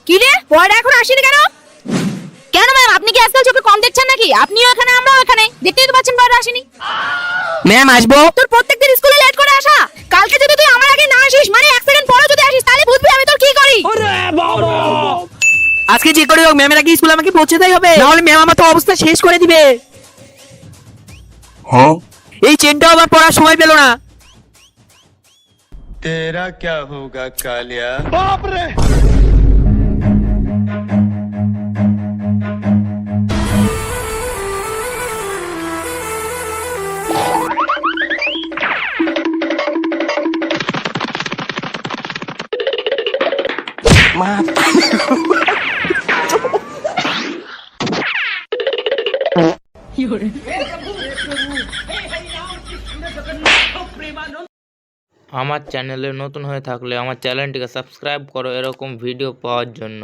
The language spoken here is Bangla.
কি রে, পড়া এখন আসেনি কেন? কেন ম্যাম, আপনি কি আজকাল চোখে কম দেখছেন নাকি? আপনিও এখানে, আমরাও এখানে, দেখতেই তো পাচ্ছেন পড়া আসেনি। ম্যাম আসবো। তোর প্রত্যেকদিন স্কুলে লেট করে আসা, কালকে যদি তুই আমার আগে না আসিস, মানে 1 সেকেন্ড পরে যদি আসিস, তাহলে বুঝবি আমি তোর কি করি। আজকে যে করে হোক ম্যামের আগে স্কুলে আমাকে পৌঁছাতেই হবে, না হলে ম্যাম আমার তো অবস্থা শেষ করে দিবে। এই চেনটাও আবার পড়ার সময় পেল না। तेरा क्या होगा कालिया। আমার চ্যানেলে নতুন হয়ে থাকলে আমার চ্যানেলটিকে সাবস্ক্রাইব করো এরকম ভিডিও পাওয়ার জন্য।